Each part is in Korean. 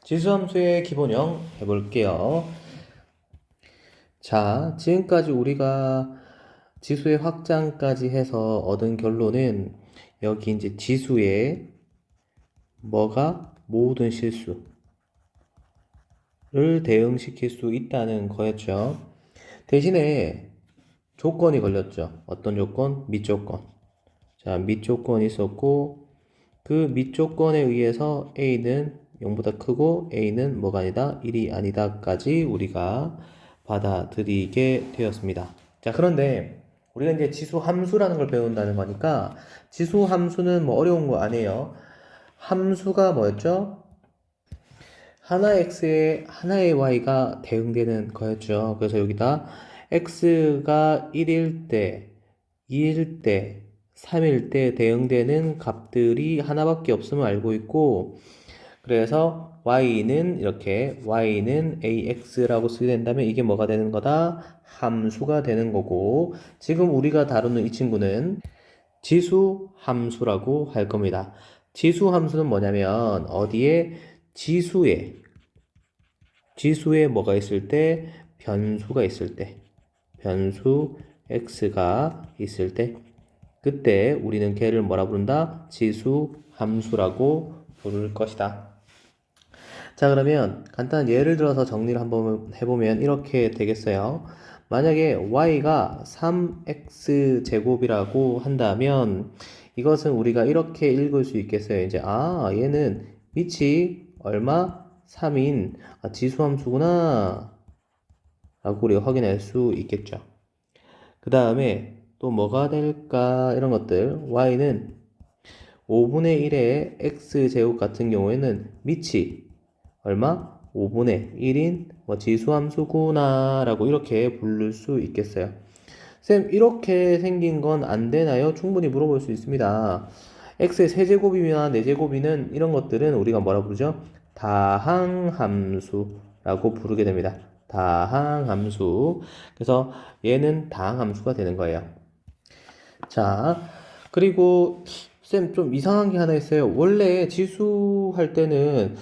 지수함수의 기본형 해볼게요. 자, 지금까지 우리가 지수의 확장까지 해서 얻은 결론은 여기 이제 지수의 뭐가 모든 실수를 대응시킬 수 있다는 거였죠. 대신에 조건이 걸렸죠. 어떤 조건? 밑조건. 자, 밑조건이 있었고 그 밑조건에 의해서 A는 0보다 크고 A는 뭐가 아니다? 1이 아니다까지 우리가 받아들이게 되었습니다. 자, 그런데 우리가 이제 지수 함수라는 걸 배운다는 거니까 지수 함수는 뭐 어려운 거 아니에요. 함수가 뭐였죠? 하나의 x에 하나의 y가 대응되는 거였죠. 그래서 여기다 x가 1일 때, 2일 때, 3일 때 대응되는 값들이 하나밖에 없음을 알고 있고, 그래서 y는 이렇게 y는 ax라고 쓰게 된다면 이게 뭐가 되는 거다? 함수가 되는 거고, 지금 우리가 다루는 이 친구는 지수 함수라고 할 겁니다. 지수 함수는 뭐냐면 어디에 지수에 뭐가 있을 때 변수가 있을 때 변수 x가 있을 때 그때 우리는 걔를 뭐라 부른다? 지수 함수라고 부를 것이다. 자, 그러면 간단한 예를 들어서 정리를 한번 해보면 이렇게 되겠어요. 만약에 y가 3x 제곱이라고 한다면 이것은 우리가 이렇게 읽을 수 있겠어요. 이제 얘는 밑이 얼마? 3인 지수함수구나 라고 우리가 확인할 수 있겠죠. 그 다음에 또 뭐가 될까? 이런 것들. y는 5분의 1의 x제곱 같은 경우에는 밑이 얼마? 5분의 1인 지수함수구나 라고 이렇게 부를 수 있겠어요. 쌤, 이렇게 생긴 건 안 되나요? 충분히 물어볼 수 있습니다. x의 세제곱이나 네제곱이는 이런 것들은 우리가 뭐라 부르죠? 다항함수라고 부르게 됩니다. 다항함수. 그래서 얘는 다항함수가 되는 거예요. 자, 그리고 쌤 좀 이상한 게 하나 있어요. 원래 지수할 때는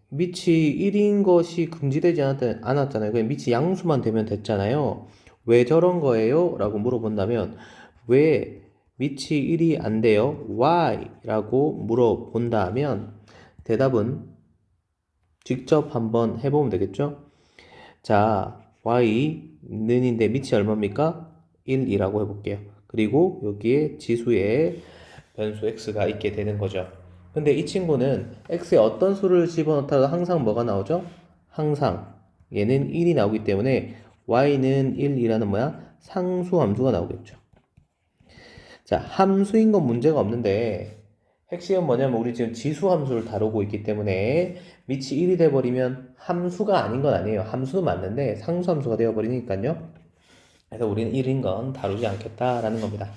밑이 1인 것이 금지되지 않았잖아요. 그냥 밑이 양수만 되면 됐잖아요. 왜 저런 거예요? 라고 물어본다면 왜 밑이 1이 안 돼요? Why? 라고 물어본다면 대답은 직접 한번 해보면 되겠죠? 자, y는인데 밑이 얼마입니까? 1이라고 해볼게요. 그리고 여기에 지수에 변수 x가 있게 되는 거죠. 근데 이 친구는 x에 어떤 수를 집어넣다가 항상 뭐가 나오죠? 항상 얘는 1이 나오기 때문에 y는 1이라는 뭐야? 상수함수가 나오겠죠. 자, 함수인 건 문제가 없는데 핵심은 뭐냐면 우리 지금 지수함수를 다루고 있기 때문에 밑이 1이 돼버리면 함수가 아닌 건 아니에요. 함수는 맞는데 상수함수가 되어버리니까요. 그래서 우리는 1인 건 다루지 않겠다라는 겁니다.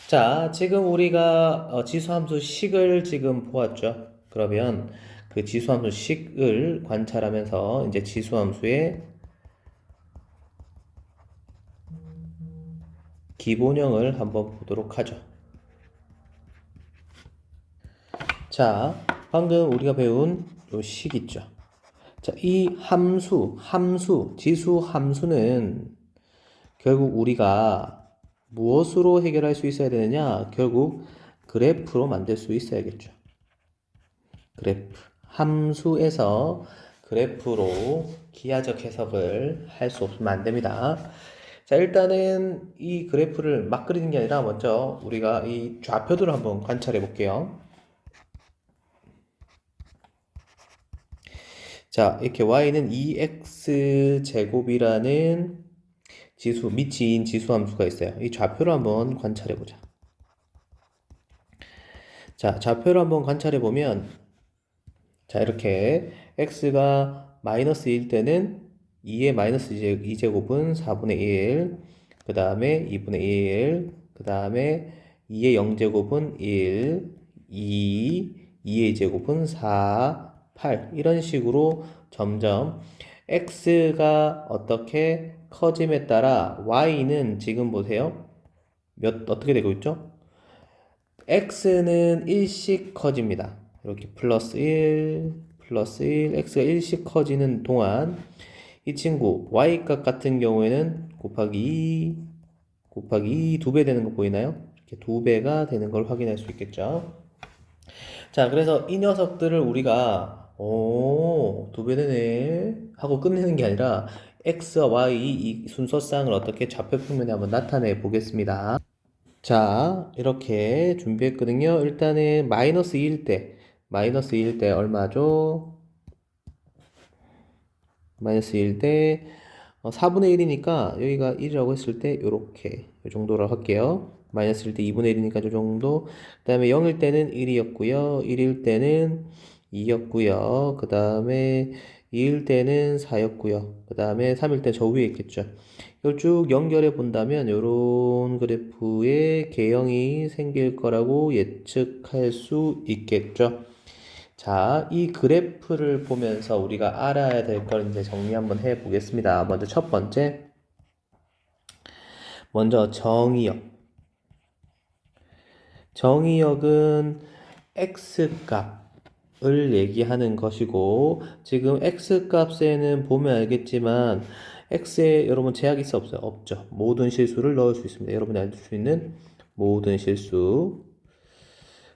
자, 지금 우리가 지수함수 식을 지금 보았죠. 그러면 그 지수함수 식을 관찰하면서 이제 지수함수의 기본형을 한번 보도록 하죠. 자, 방금 우리가 배운 요 식 있죠. 자, 이 지수 함수는 결국 우리가 무엇으로 해결할 수 있어야 되느냐? 결국 그래프로 만들 수 있어야겠죠. 그래프. 함수에서 그래프로 기하적 해석을 할 수 없으면 안 됩니다. 자, 일단은 이 그래프를 막 그리는 게 아니라 먼저 우리가 이 좌표들을 한번 관찰해 볼게요. 자, 이렇게 y는 2x제곱이라는 지수, 밑인 지수함수가 있어요. 이 좌표를 한번 관찰해 보자. 자, 좌표를 한번 관찰해 보면 자, 이렇게 x가 마이너스 1 때는 2의 마이너스 2제곱은 4분의 1, 그 다음에 2분의 1, 그 다음에 2의 0제곱은 1, 2의 제곱은 4, 8 이런 식으로 점점 x가 어떻게 커짐에 따라 y는 지금 보세요. 어떻게 되고 있죠? x는 1씩 커집니다. 이렇게 플러스 1, 플러스 1, x가 1씩 커지는 동안 이 친구 y값 같은 경우에는 곱하기 2 두 배 되는 거 보이나요? 이렇게 두 배가 되는 걸 확인할 수 있겠죠. 자, 그래서 이 녀석들을 우리가 두 배 되네 하고 끝내는 게 아니라 x와 y 이 순서쌍을 어떻게 좌표 평면에 한번 나타내 보겠습니다. 자, 이렇게 준비했거든요. 일단은 마이너스 2일 때 얼마죠? 마이너스 1 대 4분의 1이니까 여기가 1이라고 했을 때 요렇게 요 정도로 할게요. 마이너스 1 대 2분의 1이니까 요 정도. 그 다음에 0일 때는 1이었고요. 1일 때는 2였고요. 그 다음에 2일 때는 4였고요. 그 다음에 3일 때 저 위에 있겠죠. 이걸 쭉 연결해 본다면 요런 그래프의 개형이 생길 거라고 예측할 수 있겠죠. 자, 이 그래프를 보면서 우리가 알아야 될 걸 이제 정리 한번 해 보겠습니다. 먼저 첫 번째, 먼저 정의역. 정의역은 x값을 얘기하는 것이고, 지금 x값에는 보면 알겠지만, x에 여러분 제약이 있어 없어요? 없죠. 모든 실수를 넣을 수 있습니다. 여러분이 알 수 있는 모든 실수.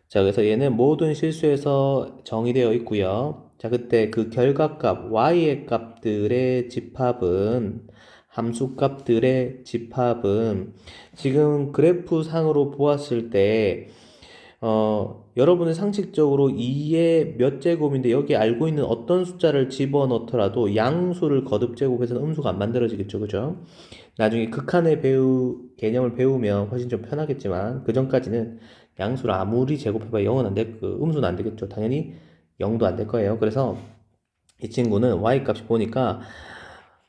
자, 그래서 얘는 모든 실수에서 정의되어 있고요. 자, 그때 그 결과값, y의 값들의 집합은, 함수값들의 집합은, 지금 그래프 상으로 보았을 때, 여러분은 상식적으로 2의 몇 제곱인데 여기 알고 있는 어떤 숫자를 집어넣더라도 양수를 거듭 제곱해서는 음수가 안 만들어지겠죠, 그죠? 나중에 극한의 개념을 배우면 훨씬 좀 편하겠지만, 그 전까지는 양수를 아무리 제곱해봐야 0은 안 될, 음수는 안 되겠죠. 당연히 0도 안 될 거예요. 그래서 이 친구는 y 값이 보니까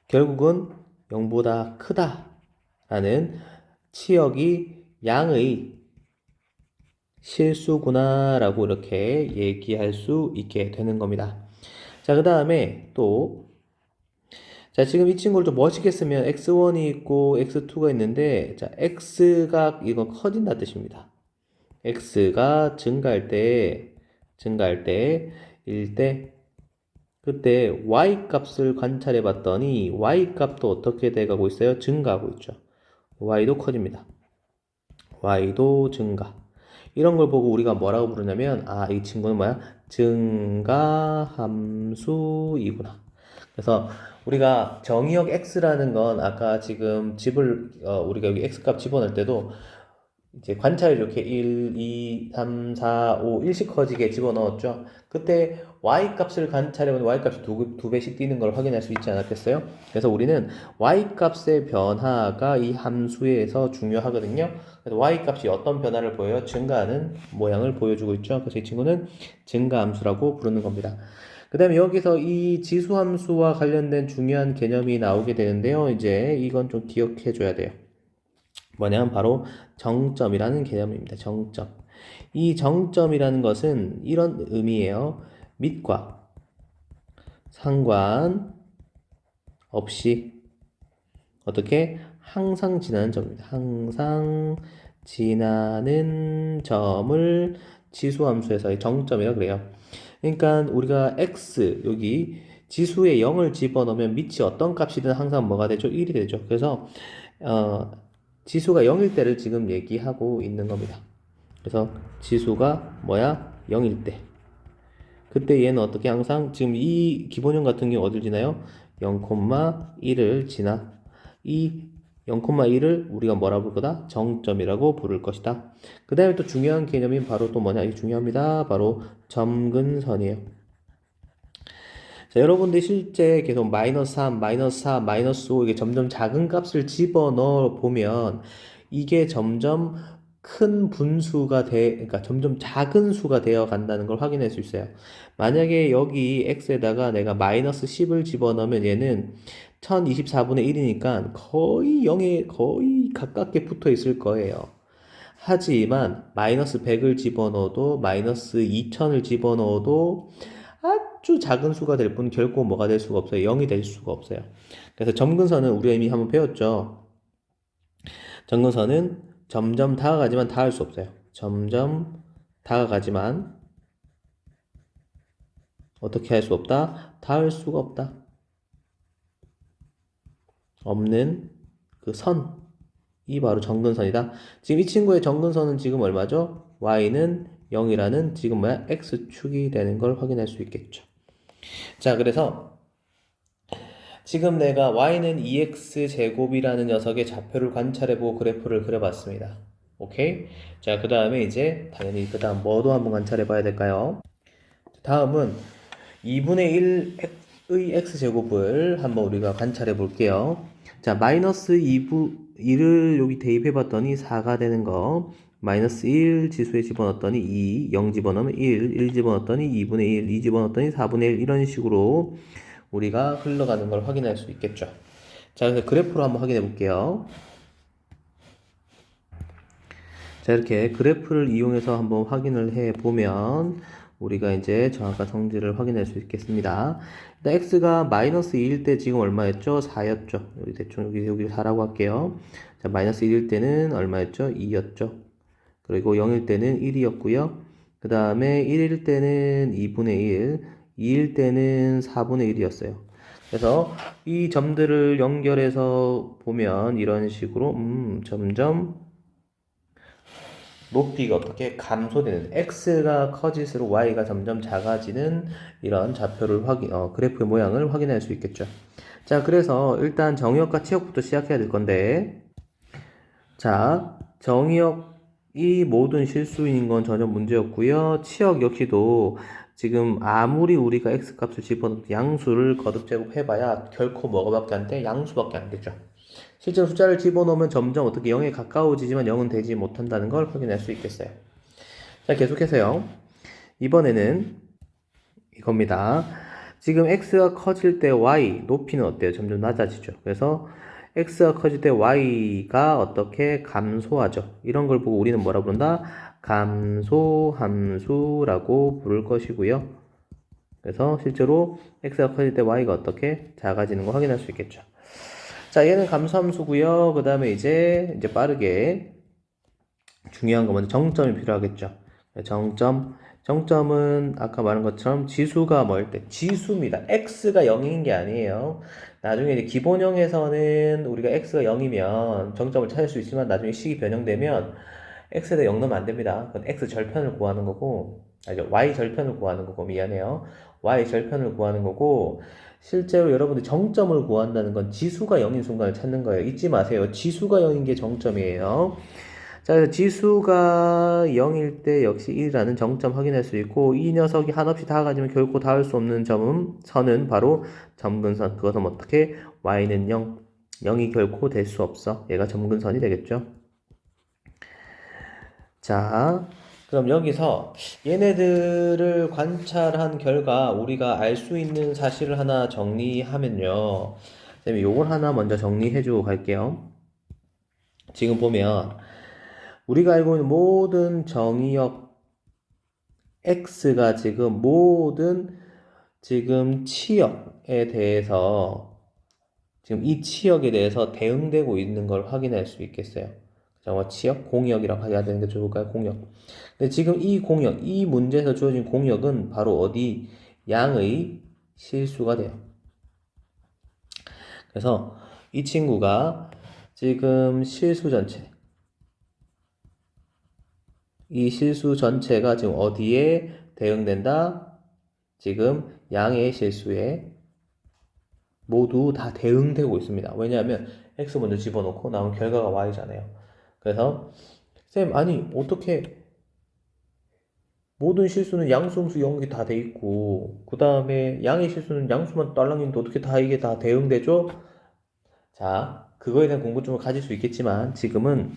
결국은 0보다 크다라는 치역이 양의 실수구나 라고 이렇게 얘기할 수 있게 되는 겁니다. 자, 그 다음에 또 자, 지금 이 친구를 좀 멋있게 쓰면 x1이 있고 x2가 있는데 자, x가 이건 커진다 뜻입니다. x가 증가할 때 1대 그때 y 값을 관찰해 봤더니 y 값도 어떻게 돼 가고 있어요? 증가하고 있죠. y도 커집니다. y도 증가. 이런 걸 보고 우리가 뭐라고 부르냐면 이 친구는 뭐야? 증가함수이구나. 그래서 우리가 정의역 x라는 건 아까 지금 우리가 여기 x값 집어넣을 때도 이제 관찰 이렇게 1, 2, 3, 4, 5, 1씩 커지게 집어넣었죠. 그때 y값을 관찰해보면 y값이 두 배씩 뛰는 걸 확인할 수 있지 않았겠어요? 그래서 우리는 y값의 변화가 이 함수에서 중요하거든요. 그래서 y값이 어떤 변화를 보여요? 증가하는 모양을 보여주고 있죠. 그래서 이 친구는 증가함수라고 부르는 겁니다. 그 다음에 여기서 이 지수함수와 관련된 중요한 개념이 나오게 되는데요. 이제 이건 좀 기억해 줘야 돼요. 뭐냐면 바로 정점이라는 개념입니다. 정점. 이 정점이라는 것은 이런 의미예요. 밑과 상관 없이 어떻게 항상 지나는 점입니다. 항상 지나는 점을 지수함수에서의 정점이라고 그래요. 그러니까 우리가 x 여기 지수에 0을 집어넣으면 밑이 어떤 값이든 항상 뭐가 되죠? 1이 되죠. 그래서 지수가 0일 때를 지금 얘기하고 있는 겁니다. 그래서 지수가 뭐야? 0일 때. 그때 얘는 어떻게 항상 지금 이 기본형 같은 경우 어딜 지나요? 0,1을 지나. 이 0,1을 우리가 뭐라 부를 거다? 정점이라고 부를 것이다. 그 다음에 또 중요한 개념이 바로 또 뭐냐? 이게 중요합니다. 바로 점근선이에요. 자, 여러분들이 실제 계속 마이너스 3, 마이너스 4, 마이너스 5 이게 점점 작은 값을 집어넣어 보면 이게 점점 큰 분수가 그러니까 점점 작은 수가 되어 간다는 걸 확인할 수 있어요. 만약에 여기 x에다가 내가 마이너스 10을 집어넣으면 얘는 1024분의 1이니까 거의 0에 거의 가깝게 붙어 있을 거예요. 하지만 마이너스 100을 집어넣어도 마이너스 2000을 집어넣어도 아주 작은 수가 될 뿐 결코 뭐가 될 수가 없어요. 0이 될 수가 없어요. 그래서 점근선은 우리가 이미 한번 배웠죠. 점근선은 점점 다가가지만 닿을 수 없어요. 점점 다가가지만 어떻게 할 수 없다? 닿을 수가 없다. 없는 그 선이 바로 정근선이다. 지금 이 친구의 정근선은 지금 얼마죠? y는 0이라는 지금 뭐야? x축이 되는 걸 확인할 수 있겠죠. 자, 그래서 지금 내가 y는 2x제곱이라는 녀석의 좌표를 관찰해보고 그래프를 그려봤습니다. 오케이? 자, 그 다음에 이제 당연히 그 다음 뭐도 한번 관찰해봐야 될까요? 다음은 2분의 1의 x제곱을 한번 우리가 관찰해 볼게요. 자, 마이너스 2를 여기 대입해 봤더니 4가 되는 거, 마이너스 1 지수에 집어넣었더니 2, 0 집어넣으면 1 집어넣었더니 2분의 1, 2 집어넣었더니 4분의 1 이런 식으로 우리가 흘러가는 걸 확인할 수 있겠죠. 자, 그래서 그래프로 한번 확인해 볼게요. 자, 이렇게 그래프를 이용해서 한번 확인을 해 보면 우리가 이제 정확한 성질을 확인할 수 있겠습니다. 일단 x가 마이너스 2일 때 지금 얼마였죠? 4였죠. 여기 대충 여기 4라고 할게요. 자, 마이너스 1일 때는 얼마였죠? 2였죠. 그리고 0일 때는 1이었고요. 그 다음에 1일 때는 2분의 1, 2일 때는 4분의 1이었어요. 그래서 이 점들을 연결해서 보면 이런 식으로 점점 높이가 어떻게 감소되는 x가 커질수록 y가 점점 작아지는 이런 좌표를 그래프의 모양을 확인할 수 있겠죠. 자, 그래서 일단 정의역과 치역부터 시작해야 될 건데, 자, 정의역이 모든 실수인 건 전혀 문제였고요. 치역 역시도 지금 아무리 우리가 x 값을 집어넣어도 양수를 거듭 제곱해봐야 결코 뭐가밖에 안 돼? 양수밖에 안 되죠. 실제로 숫자를 집어넣으면 점점 어떻게 0에 가까워지지만 0은 되지 못한다는 걸 확인할 수 있겠어요. 자, 계속해서요. 이번에는 이겁니다. 지금 x가 커질 때 y 높이는 어때요? 점점 낮아지죠. 그래서 x가 커질 때 y가 어떻게 감소하죠. 이런 걸 보고 우리는 뭐라 부른다? 감소함수라고 부를 것이고요. 그래서 실제로 x가 커질 때 y가 어떻게 작아지는 거 확인할 수 있겠죠. 자, 얘는 감소함수고요. 그 다음에 이제 빠르게 중요한 거 먼저 정점이 필요하겠죠. 정점은 아까 말한 것처럼 지수가 뭐일 때 지수입니다. x가 0인 게 아니에요. 나중에 이제 기본형에서는 우리가 x가 0이면 정점을 찾을 수 있지만 나중에 식이 변형되면 x에다 0 넣으면 안 됩니다. 그건 x 절편을 구하는 거고, y 절편을 구하는 거고, 미안해요. y 절편을 구하는 거고, 실제로 여러분들 정점을 구한다는 건 지수가 0인 순간을 찾는 거예요. 잊지 마세요. 지수가 0인 게 정점이에요. 자, 그래서 지수가 0일 때 역시 1이라는 정점 확인할 수 있고, 이 녀석이 한없이 다가가지면 결코 닿을 수 없는 선은 바로 점근선. 그것은 어떻게? y는 0. 0이 결코 될 수 없어. 얘가 점근선이 되겠죠. 자, 그럼 여기서 얘네들을 관찰한 결과 우리가 알 수 있는 사실을 하나 정리하면요. 선생님이 요걸 하나 먼저 정리해주고 갈게요. 지금 보면 우리가 알고 있는 모든 정의역 x가 지금 모든 지금 치역에 대해서 지금 이 치역에 대해서 대응되고 있는 걸 확인할 수 있겠어요. 치역, 공역이라고 해야 되는 게 좋을까요? 공역. 근데 지금 이 공역, 이 문제에서 주어진 공역은 바로 어디? 양의 실수가 돼요. 그래서 이 친구가 지금 실수 전체, 이 실수 전체가 지금 어디에 대응된다? 지금 양의 실수에 모두 다 대응되고 있습니다. 왜냐하면 x 먼저 집어넣고 나온 결과가 y잖아요. 그래서 쌤, 아니 어떻게 모든 실수는 양수, 음수, 영역이 다 돼 있고 그 다음에 양의 실수는 양수만 딸랑이는데 어떻게 다 이게 다 대응되죠? 자, 그거에 대한 궁금증을 가질 수 있겠지만 지금은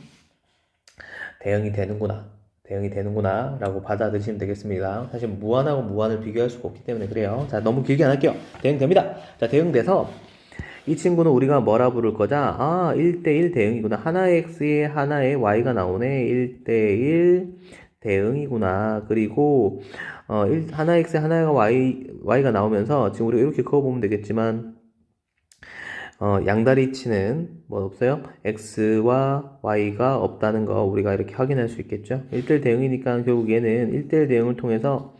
대응이 되는구나 라고 받아들이시면 되겠습니다. 사실 무한하고 무한을 비교할 수가 없기 때문에 그래요. 자, 너무 길게 안 할게요. 대응됩니다. 자, 대응돼서 이 친구는 우리가 뭐라 부를 거자? 1대1 대응이구나. 하나의 x에 하나의 y가 나오네. 1대1 대응이구나. 그리고 하나의 x에 하나의 y가 나오면서 지금 우리가 이렇게 그어보면 되겠지만 양다리치는 뭐 없어요? x와 y가 없다는 거 우리가 이렇게 확인할 수 있겠죠. 1대1 대응이니까 결국 얘는 1대1 대응을 통해서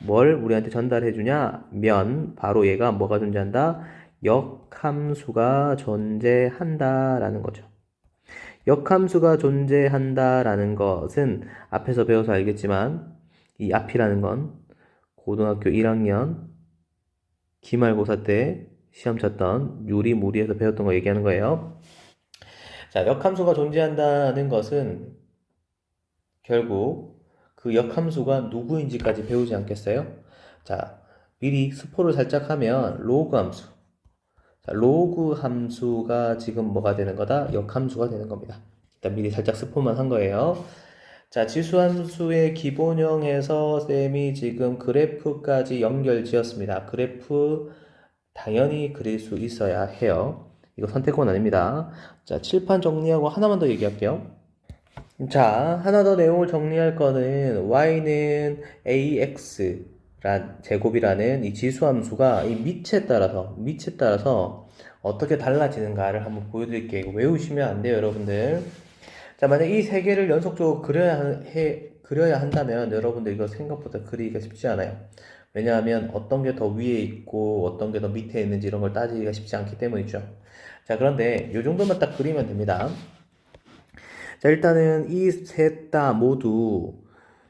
뭘 우리한테 전달해 주냐면 바로 얘가 뭐가 존재한다? 역함수가 존재한다라는 거죠. 역함수가 존재한다라는 것은 앞에서 배워서 알겠지만 이 앞이라는 건 고등학교 1학년 기말고사 때 시험 쳤던 유리무리에서 배웠던 거 얘기하는 거예요. 자, 역함수가 존재한다는 것은 결국 그 역함수가 누구인지까지 배우지 않겠어요? 자, 미리 스포를 살짝 하면 로그 함수. 자, 로그 함수가 지금 뭐가 되는 거다? 역함수가 되는 겁니다. 일단 미리 살짝 스포만 한 거예요. 자, 지수함수의 기본형에서 쌤이 지금 그래프까지 연결 지었습니다. 그래프 당연히 그릴 수 있어야 해요. 이거 선택권 아닙니다. 자, 칠판 정리하고 하나만 더 얘기할게요. 자, 하나 더 내용을 정리할 거는 y는 ax 제곱이라는 이 지수함수가 이 밑에 따라서 어떻게 달라지는가를 한번 보여드릴게요. 이거 외우시면 안 돼요, 여러분들. 자, 만약 이 세 개를 연속적으로 그려야 한다면 여러분들 이거 생각보다 그리기가 쉽지 않아요. 왜냐하면 어떤 게 더 위에 있고 어떤 게 더 밑에 있는지 이런 걸 따지기가 쉽지 않기 때문이죠. 자, 그런데 이 정도만 딱 그리면 됩니다. 자, 일단은 이 셋 다 모두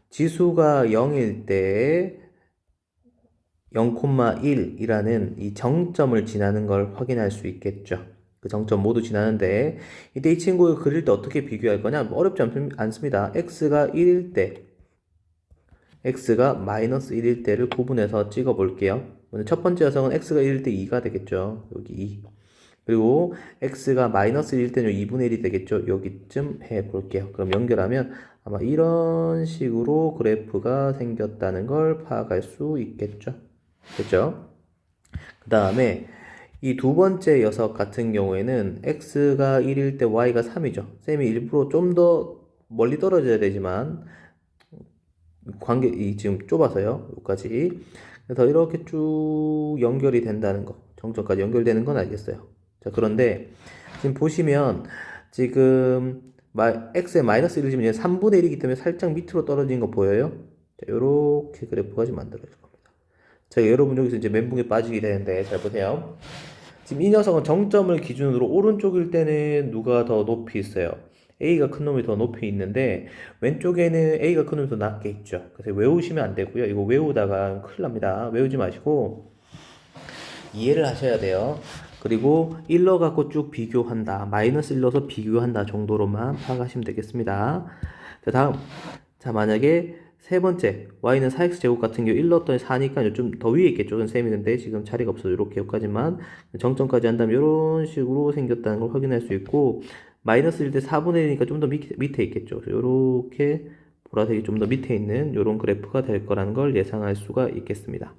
지수가 0일 때 0,1이라는 이 정점을 지나는 걸 확인할 수 있겠죠. 그 정점 모두 지나는데 이때 이 친구를 그릴 때 어떻게 비교할 거냐? 어렵지 않습니다. x가 1일 때 x가 마이너스 1일 때를 구분해서 찍어 볼게요. 첫 번째 녀석은 x가 1일 때 2가 되겠죠. 여기 2. 그리고 x가 마이너스 1일 때는 2분의 1이 되겠죠. 여기쯤 해 볼게요. 그럼 연결하면 아마 이런 식으로 그래프가 생겼다는 걸 파악할 수 있겠죠. 됐죠? 그 다음에 이 두 번째 녀석 같은 경우에는 x가 1일 때 y가 3이죠. 쌤이 일부러 좀 더 멀리 떨어져야 되지만 관계 지금 좁아서요. 여기까지. 그래서 이렇게 쭉 연결이 된다는 거. 정점까지 연결되는 건 알겠어요. 자, 그런데 지금 보시면 지금 x에 마이너스 1을 지면 3분의 1이기 때문에 살짝 밑으로 떨어진 거 보여요? 자, 요렇게 그래프가 지금 만들어질 겁니다. 자, 여러분 여기서 이제 멘붕에 빠지게 되는데 잘 보세요. 지금 이 녀석은 정점을 기준으로 오른쪽일 때는 누가 더 높이 있어요? A가 큰 놈이 더 높이 있는데 왼쪽에는 A가 큰 놈이 더 낮게 있죠. 그래서 외우시면 안 되고요. 이거 외우다가 큰일 납니다. 외우지 마시고 이해를 하셔야 돼요. 그리고 1러 갖고 쭉 비교한다. 마이너스 1러서 비교한다 정도로만 파악하시면 되겠습니다. 자, 다음. 자, 만약에 세 번째 y는 4x제곱 같은 경우 1 넣었더니 4니까 좀 더 위에 있겠죠. 셈이는데 지금 자리가 없어서 이렇게 여기까지만 정점까지 한다면 이런 식으로 생겼다는 걸 확인할 수 있고 마이너스 1대 4분의 1이니까 좀 더 밑에 있겠죠. 이렇게 보라색이 좀 더 밑에 있는 이런 그래프가 될 거라는 걸 예상할 수가 있겠습니다.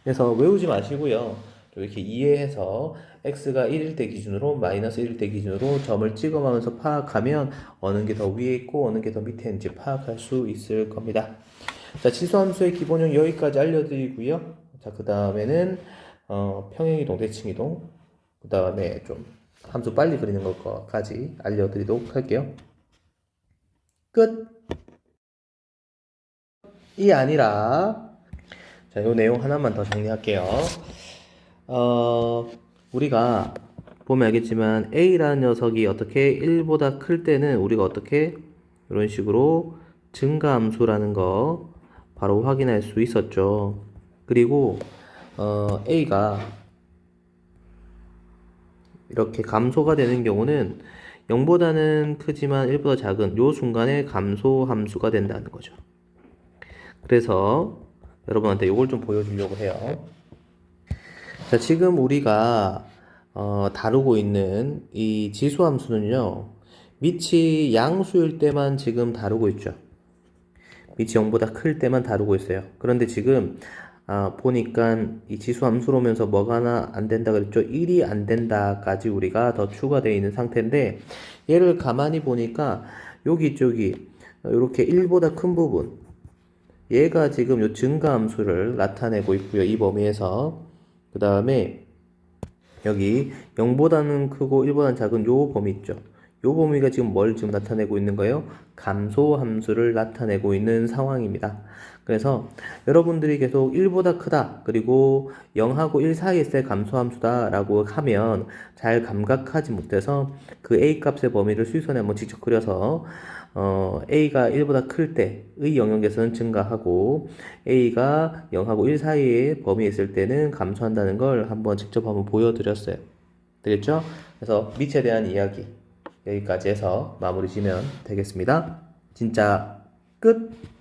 그래서 외우지 마시고요. 이렇게 이해해서 x가 1일 때 기준으로 마이너스 1일 때 기준으로 점을 찍어가면서 파악하면 어느 게 더 위에 있고 어느 게 더 밑에 있는지 파악할 수 있을 겁니다. 자, 지수함수의 기본형 여기까지 알려드리고요. 자, 그 다음에는 평행이동, 대칭이동, 그 다음에 좀 함수 빨리 그리는 것까지 알려드리도록 할게요. 끝! 이 아니라 자, 요 내용 하나만 더 정리할게요. 우리가 보면 알겠지만 A라는 녀석이 어떻게 1보다 클 때는 우리가 어떻게 이런 식으로 증가함수라는 거 바로 확인할 수 있었죠. 그리고 A가 이렇게 감소가 되는 경우는 0보다는 크지만 1보다 작은 요 순간에 감소 함수가 된다는 거죠. 그래서 여러분한테 이걸 좀 보여주려고 해요. 자, 지금 우리가 다루고 있는 이 지수함수는요, 밑이 양수일 때만 지금 다루고 있죠. 밑이 0보다 클 때만 다루고 있어요. 그런데 지금 보니까 이 지수함수로 오면서 뭐가 하나 안 된다 그랬죠? 1이 안 된다까지 우리가 더 추가되어 있는 상태인데 얘를 가만히 보니까 여기 쪽이 이렇게 1보다 큰 부분 얘가 지금 요 증가함수를 나타내고 있고요. 이 범위에서 그 다음에 여기 0보다는 크고 1보다는 작은 요 범위 있죠. 요 범위가 지금 뭘 지금 나타내고 있는 거예요? 감소 함수를 나타내고 있는 상황입니다. 그래서 여러분들이 계속 1보다 크다, 그리고 0하고 1 사이에 있을 감소함수다 라고 하면 잘 감각하지 못해서 그 A 값의 범위를 수직선에 한번 직접 그려서 A가 1보다 클 때의 영역에서는 증가하고 A가 0하고 1 사이의 범위에 있을 때는 감소한다는 걸 한번 직접 한번 보여드렸어요. 되겠죠? 그래서 밑에 대한 이야기 여기까지 해서 마무리 지면 되겠습니다. 진짜 끝!